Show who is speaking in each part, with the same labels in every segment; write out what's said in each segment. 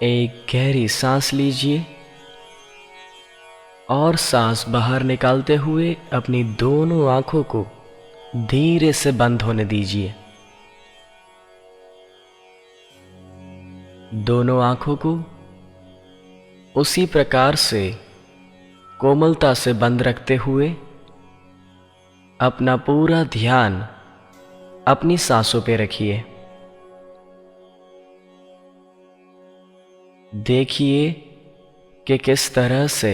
Speaker 1: एक गहरी सांस लीजिए और सांस बाहर निकालते हुए अपनी दोनों आंखों को धीरे से बंद होने दीजिए। दोनों आंखों को उसी प्रकार से कोमलता से बंद रखते हुए अपना पूरा ध्यान अपनी सांसों पे रखिए। देखिए कि किस तरह से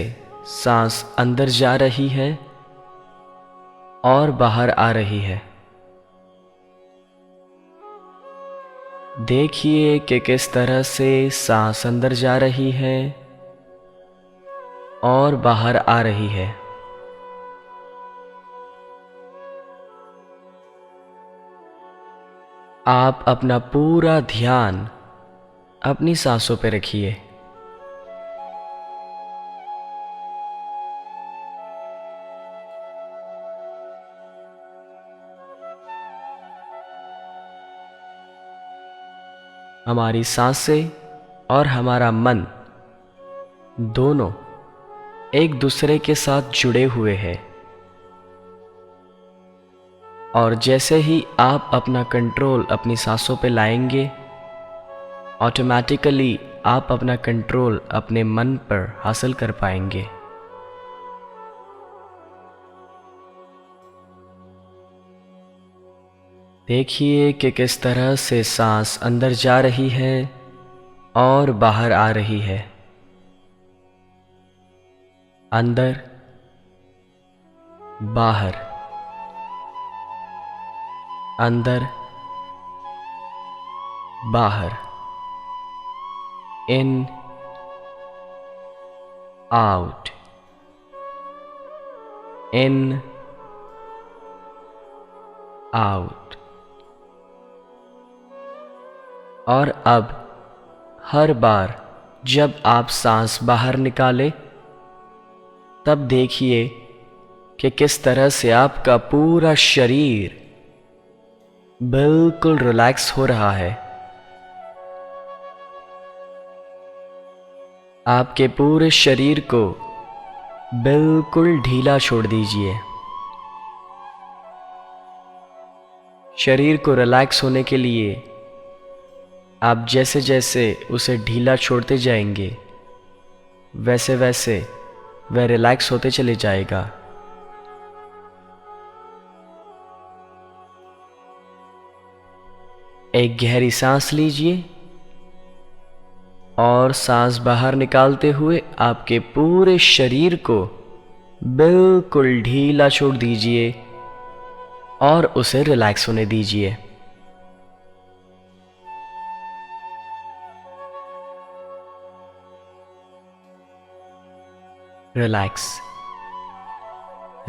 Speaker 1: सांस अंदर जा रही है और बाहर आ रही है। देखिए कि किस तरह से सांस अंदर जा रही है और बाहर आ रही है। आप अपना पूरा ध्यान अपनी सांसों पर रखिए। हमारी सांसें और हमारा मन दोनों एक दूसरे के साथ जुड़े हुए हैं और जैसे ही आप अपना कंट्रोल अपनी सांसों पे लाएंगे, ऑटोमेटिकली आप अपना कंट्रोल अपने मन पर हासिल कर पाएंगे। देखिए कि किस तरह से सांस अंदर जा रही है और बाहर आ रही है। अंदर, बाहर, अंदर, बाहर, इन, आउट, इन, आउट। और अब हर बार जब आप सांस बाहर निकालें, तब देखिए कि किस तरह से आपका पूरा शरीर बिल्कुल रिलैक्स हो रहा है। आपके पूरे शरीर को बिल्कुल ढीला छोड़ दीजिए। शरीर को रिलैक्स होने के लिए आप जैसे जैसे उसे ढीला छोड़ते जाएंगे, वैसे वैसे वह रिलैक्स होते चले जाएगा। एक गहरी सांस लीजिए और सांस बाहर निकालते हुए आपके पूरे शरीर को बिल्कुल ढीला छोड़ दीजिए और उसे रिलैक्स होने दीजिए। Relax,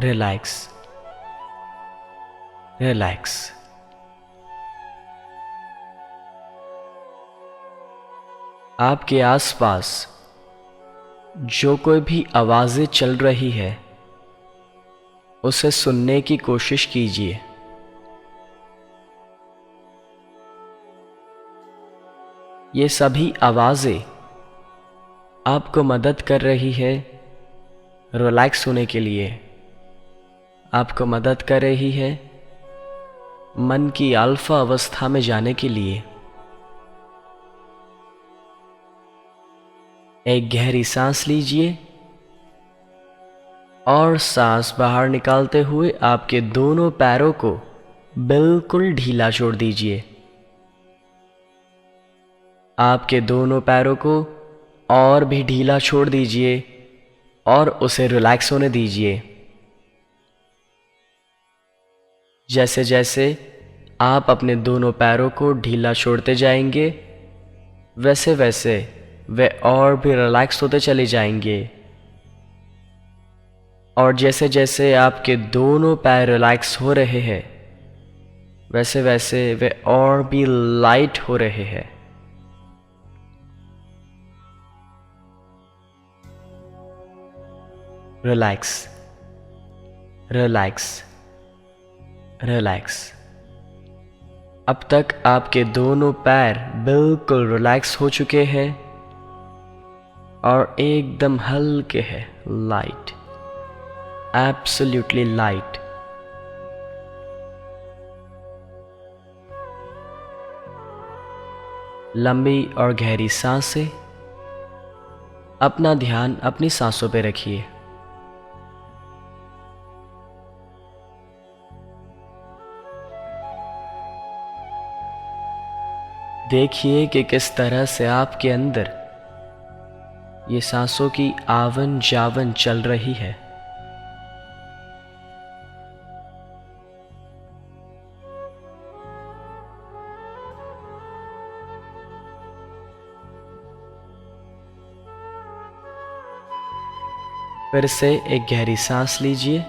Speaker 1: relax, relax. आपके आसपास जो कोई भी आवाज़ें चल रही है, उसे सुनने की कोशिश कीजिए। ये सभी आवाज़ें आपको मदद कर रही है रिलैक्स होने के लिए। आपको मदद कर रही है मन की अल्फा अवस्था में जाने के लिए। एक गहरी सांस लीजिए और सांस बाहर निकालते हुए आपके दोनों पैरों को बिल्कुल ढीला छोड़ दीजिए। आपके दोनों पैरों को और भी ढीला छोड़ दीजिए और उसे रिलैक्स होने दीजिए। जैसे जैसे आप अपने दोनों पैरों को ढीला छोड़ते जाएंगे, वैसे वैसे वे और भी रिलैक्स होते चले जाएंगे। और जैसे जैसे आपके दोनों पैर रिलैक्स हो रहे हैं, वैसे वैसे वे और भी लाइट हो रहे हैं। Relax, relax, relax. अब तक आपके दोनों पैर बिल्कुल रिलैक्स हो चुके हैं और एकदम हल्के हैं, लाइट, एब्सोल्युटली लाइट। लंबी और गहरी सांसें। अपना ध्यान अपनी सांसों पे रखिए। देखिए कि किस तरह से आपके अंदर ये सांसों की आवन जावन चल रही है। फिर से एक गहरी सांस लीजिए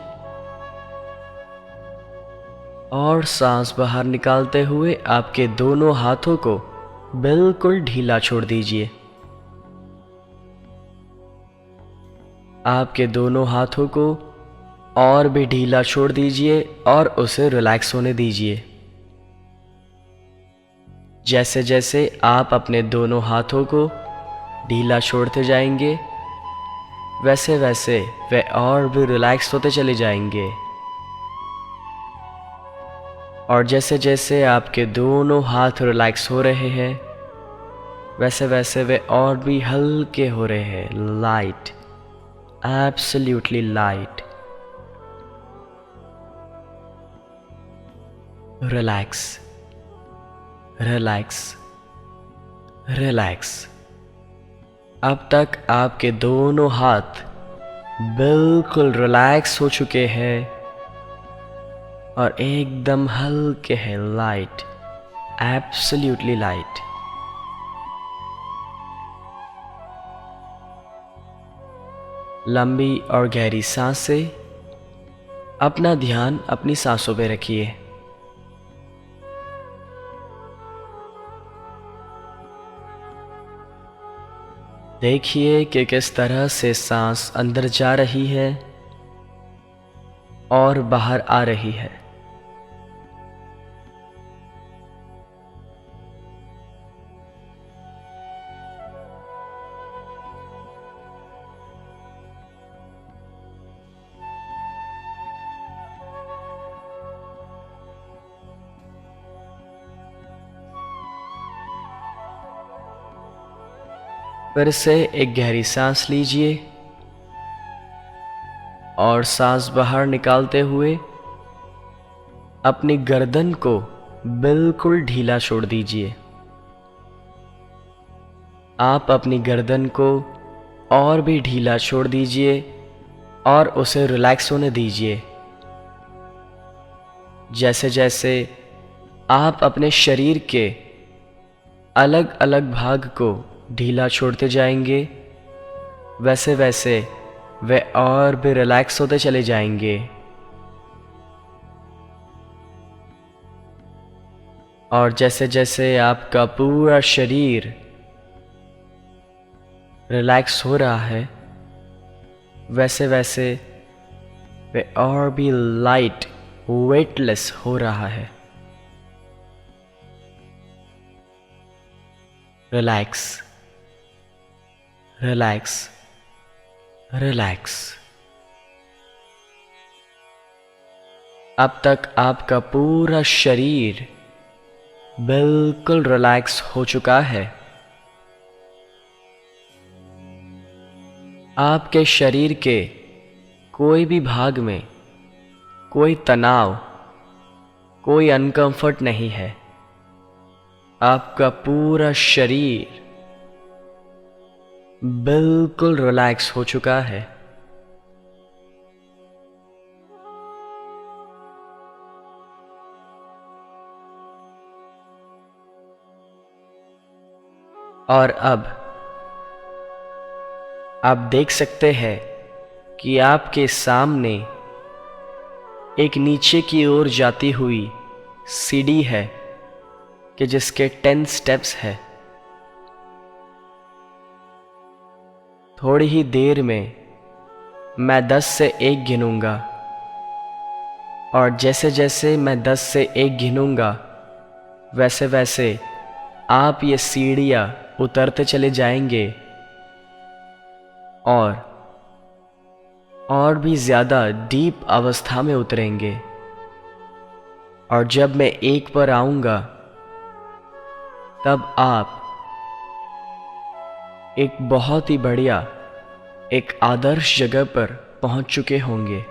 Speaker 1: और सांस बाहर निकालते हुए आपके दोनों हाथों को बिल्कुल ढीला छोड़ दीजिए। आपके दोनों हाथों को और भी ढीला छोड़ दीजिए और उसे रिलैक्स होने दीजिए। जैसे जैसे आप अपने दोनों हाथों को ढीला छोड़ते जाएंगे, वैसे वैसे वे और भी रिलैक्स होते चले जाएंगे। और जैसे जैसे आपके दोनों हाथ रिलैक्स हो रहे हैं, वैसे वैसे वे और भी हल्के हो रहे हैं, light, absolutely light. Relax, relax, relax. अब तक आपके दोनों हाथ बिल्कुल रिलैक्स हो चुके हैं और एकदम हल्के हैं, लाइट, एब्सोल्युटली लाइट। लंबी और गहरी सांसें। अपना ध्यान अपनी सांसों पे रखिए। देखिए कि किस तरह से सांस अंदर जा रही है और बाहर आ रही है। फिर से एक गहरी सांस लीजिए और सांस बाहर निकालते हुए अपनी गर्दन को बिल्कुल ढीला छोड़ दीजिए। आप अपनी गर्दन को और भी ढीला छोड़ दीजिए और उसे रिलैक्स होने दीजिए। जैसे जैसे आप अपने शरीर के अलग अलग भाग को ढीला छोड़ते जाएंगे, वैसे वैसे वे और भी रिलैक्स होते चले जाएंगे। और जैसे जैसे आपका पूरा शरीर रिलैक्स हो रहा है, वैसे वैसे वे और भी लाइट, वेटलेस हो रहा है। Relax, relax, relax. अब तक आपका पूरा शरीर बिल्कुल रिलैक्स हो चुका है। आपके शरीर के कोई भी भाग में कोई तनाव, कोई अनकंफर्ट नहीं है। आपका पूरा शरीर बिल्कुल रिलैक्स हो चुका है। और अब आप देख सकते हैं कि आपके सामने एक नीचे की ओर जाती हुई सीढ़ी है कि जिसके 10 स्टेप्स है। थोड़ी ही देर में मैं 10 से 1 गिनूंगा और जैसे जैसे मैं 10 से 1 गिनूंगा, वैसे वैसे आप ये सीढ़ियाँ उतरते चले जाएंगे और भी ज़्यादा डीप अवस्था में उतरेंगे। और जब मैं 1 पर आऊँगा तब आप एक बहुत ही बढ़िया, एक आदर्श जगह पर पहुंच चुके होंगे।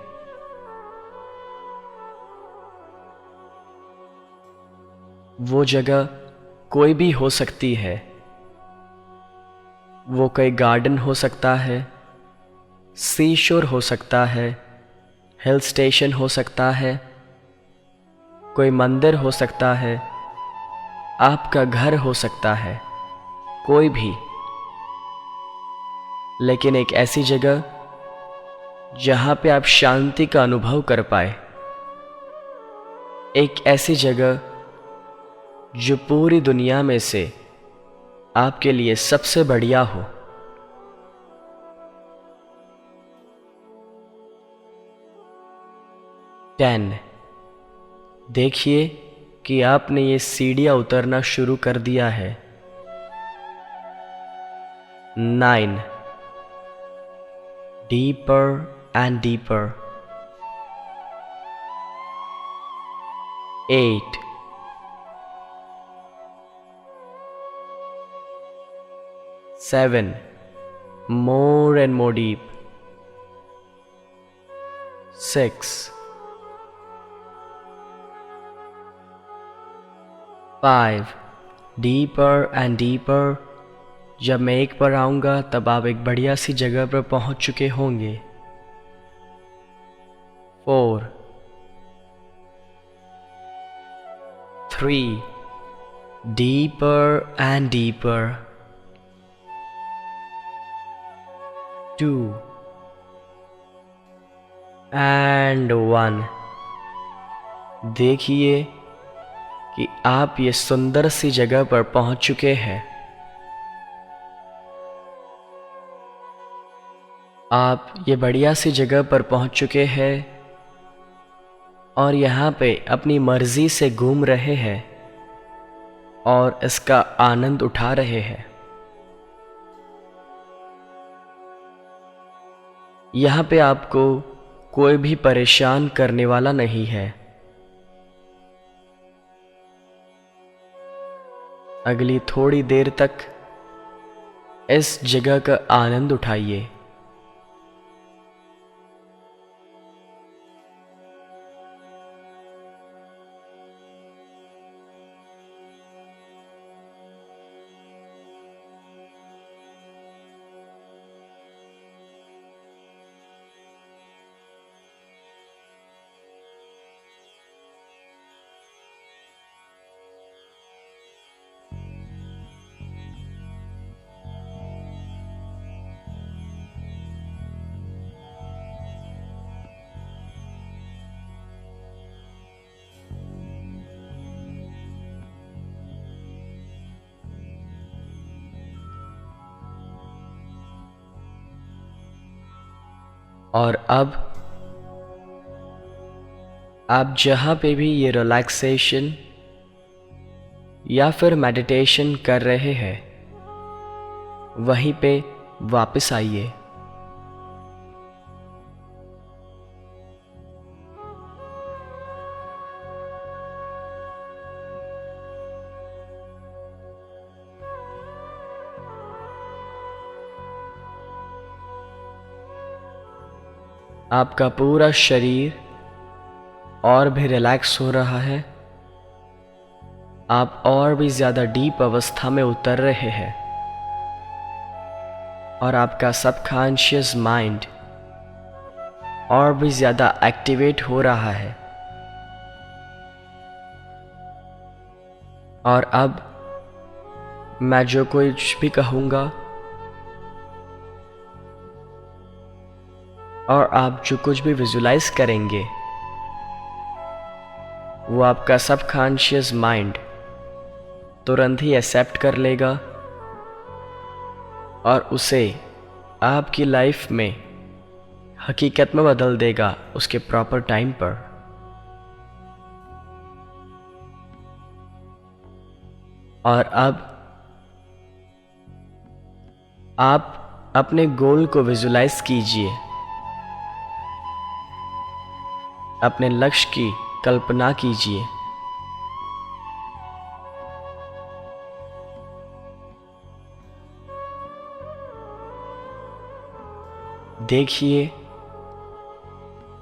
Speaker 1: वो जगह कोई भी हो सकती है। वो कोई गार्डन हो सकता है, सी शोर हो सकता है, हिल स्टेशन हो सकता है, कोई मंदिर हो सकता है, आपका घर हो सकता है, कोई भी। लेकिन एक ऐसी जगह जहाँ पे आप शांति का अनुभव कर पाए। एक ऐसी जगह जो पूरी दुनिया में से आपके लिए सबसे बढ़िया हो। टेन, देखिए कि आपने ये सीढ़ियाँ उतरना शुरू कर दिया है। 9, deeper and deeper. 8, 7, more and more deep. 6, 5, deeper and deeper. जब मैं 1 पर आऊँगा तब आप एक बढ़िया सी जगह पर पहुँच चुके होंगे। 4, 3, deeper and deeper. 2 and 1. देखिए कि आप ये सुंदर सी जगह पर पहुँच चुके हैं। आप ये बढ़िया सी जगह पर पहुंच चुके हैं और यहाँ पे अपनी मर्जी से घूम रहे हैं और इसका आनंद उठा रहे हैं। यहाँ पे आपको कोई भी परेशान करने वाला नहीं है। अगली थोड़ी देर तक इस जगह का आनंद उठाइए। और अब आप जहाँ पे भी ये रिलैक्सेशन या फिर मेडिटेशन कर रहे हैं वहीं पे वापस आइए। आपका पूरा शरीर और भी रिलैक्स हो रहा है। आप और भी ज़्यादा डीप अवस्था में उतर रहे हैं और आपका सबकॉन्शियस माइंड और भी ज़्यादा एक्टिवेट हो रहा है। और अब मैं जो कुछ भी कहूँगा और आप जो कुछ भी विजुलाइज करेंगे वो आपका सबकॉन्शियस माइंड तुरंत ही एक्सेप्ट कर लेगा और उसे आपकी लाइफ में हकीकत में बदल देगा उसके प्रॉपर टाइम पर। और अब आप अपने गोल को विजुलाइज कीजिए, अपने लक्ष्य की कल्पना कीजिए। देखिए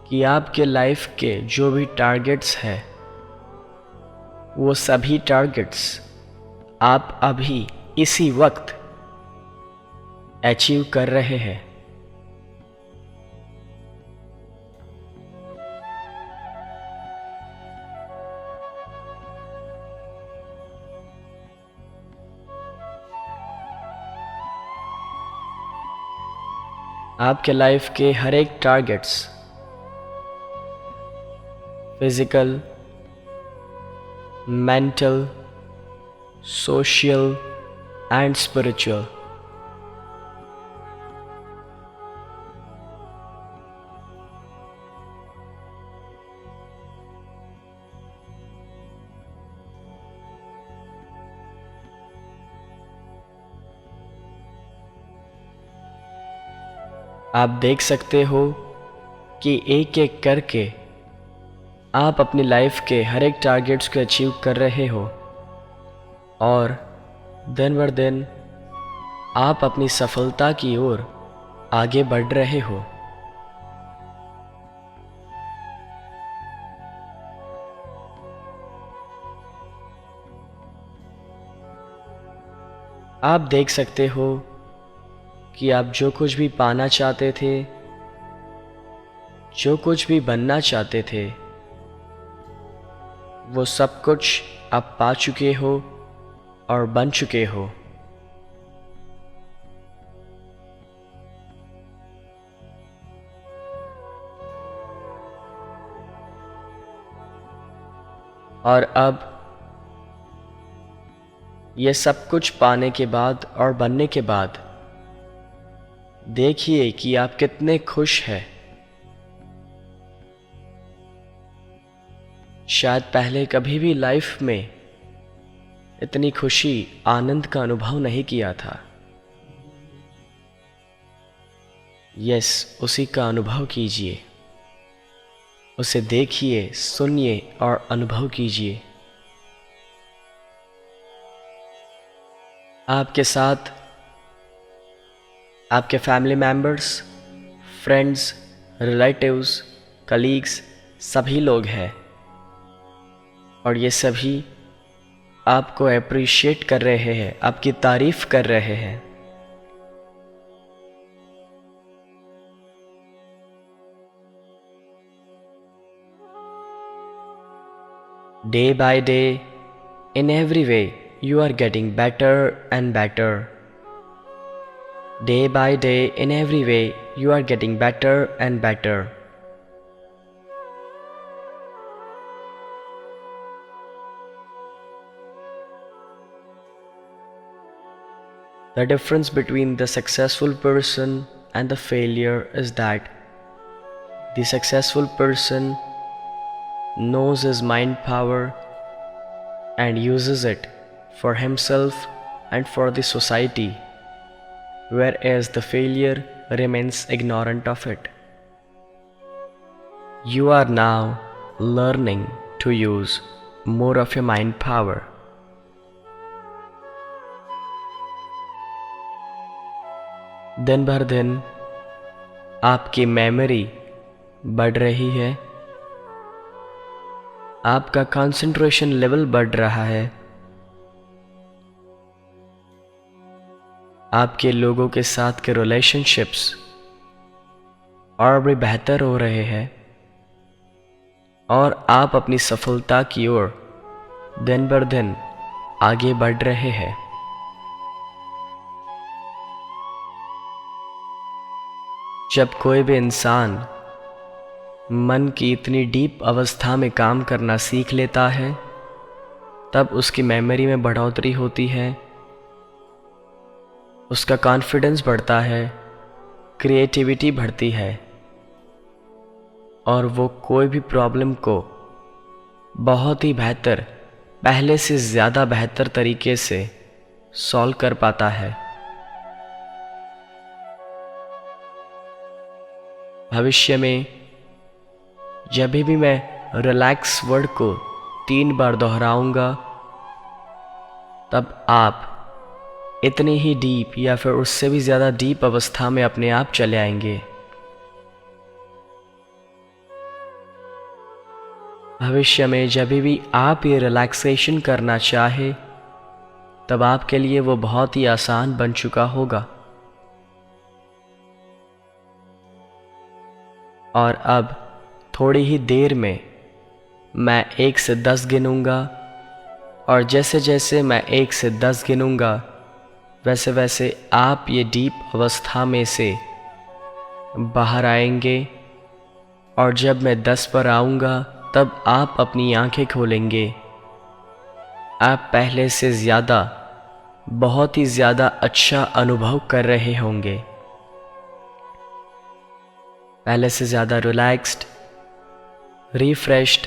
Speaker 1: कि आपके लाइफ के जो भी टारगेट्स हैं, वो सभी टारगेट्स आप अभी इसी वक्त अचीव कर रहे हैं। आपके लाइफ के हर एक targets physical, mental, social and spiritual, आप देख सकते हो कि एक एक करके आप अपनी लाइफ के हर एक टारगेट्स को अचीव कर रहे हो और दिन बर दिन आप अपनी सफलता की ओर आगे बढ़ रहे हो। आप देख सकते हो कि आप जो कुछ भी पाना चाहते थे, जो कुछ भी बनना चाहते थे, वो सब कुछ आप पा चुके हो और बन चुके हो। और अब ये सब कुछ पाने के बाद और बनने के बाद देखिए कि आप कितने खुश हैं। शायद पहले कभी भी लाइफ में इतनी खुशी, आनंद का अनुभव नहीं किया था। उसी का अनुभव कीजिए, उसे देखिए, सुनिए और अनुभव कीजिए। आपके साथ आपके family members, friends, relatives, colleagues सभी लोग हैं और ये सभी आपको अप्रिशिएट कर रहे हैं, आपकी तारीफ कर रहे हैं। Day by day, in every way, you are getting better and better. Day by day, in every way, you are getting better and better. The difference between the successful person and the failure is that the successful person knows his mind power and uses it for himself and for the society, whereas the failure remains ignorant of it. You are now learning to use more of your mind power. दिन भर दिन आपकी memory बढ़ रही है, आपका concentration level बढ़ रहा है, आपके लोगों के साथ के रिलेशनशिप्स और भी बेहतर हो रहे हैं और आप अपनी सफलता की ओर दिन बर दिन आगे बढ़ रहे हैं। जब कोई भी इंसान मन की इतनी डीप अवस्था में काम करना सीख लेता है, तब उसकी मेमोरी में बढ़ोतरी होती है, उसका कॉन्फिडेंस बढ़ता है, क्रिएटिविटी बढ़ती है और वो कोई भी प्रॉब्लम को बहुत ही बेहतर पहले से ज़्यादा बेहतर तरीके से सॉल्व कर पाता है। भविष्य में जब भी मैं रिलैक्स वर्ड को 3 बार दोहराऊंगा, तब आप इतनी ही डीप या फिर उससे भी ज़्यादा डीप अवस्था में अपने आप चले आएंगे। भविष्य में जब भी आप ये रिलैक्सेशन करना चाहे, तब आपके लिए वो बहुत ही आसान बन चुका होगा। और अब थोड़ी ही देर में मैं 1 से 10 गिनूंगा, और जैसे जैसे मैं 1 से 10 गिनूंगा, वैसे वैसे आप ये डीप अवस्था में से बाहर आएंगे। और जब मैं 10 पर आऊँगा, तब आप अपनी आंखें खोलेंगे। आप पहले से ज़्यादा, बहुत ही ज़्यादा अच्छा अनुभव कर रहे होंगे। पहले से ज़्यादा रिलैक्स्ड, रिफ्रेश्ड,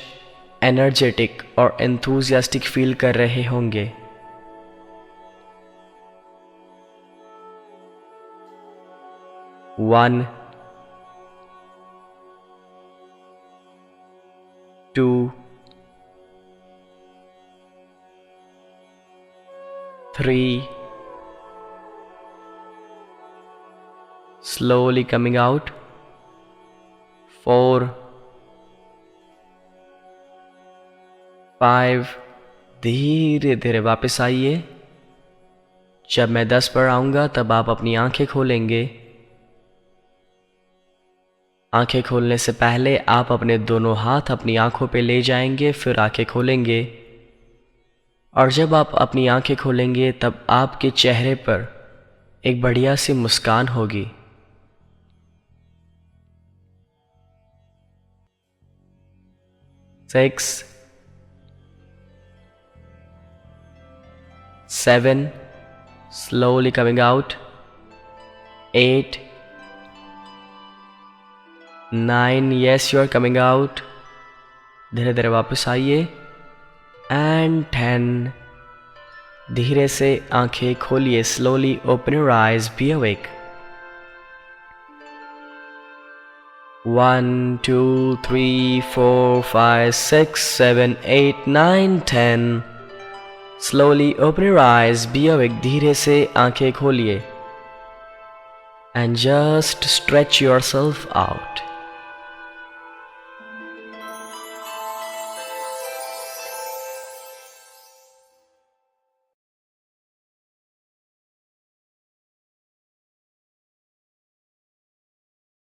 Speaker 1: एनर्जेटिक और एंथुसियास्टिक फील कर रहे होंगे। वन, 2, 3, slowly coming out, 4, 5, धीरे धीरे वापस आइए। जब मैं 10 पर आऊँगा, तब आप अपनी आंखें खोलेंगे। आंखें खोलने से पहले आप अपने दोनों हाथ अपनी आंखों पे ले जाएंगे, फिर आंखें खोलेंगे। और जब आप अपनी आंखें खोलेंगे, तब आपके चेहरे पर एक बढ़िया सी मुस्कान होगी। 6, 7, slowly coming out, 8, 9, yes you are coming out, धीरे धीरे वापस आइए, एंड 10, धीरे से आंखें खोलिए। slowly open your eyes, be awake. 1, 2, 3, 4, 5, 6, 7, 8, 9, 10, slowly open your eyes, be awake, धीरे से आंखें खोलिए, and just stretch yourself out.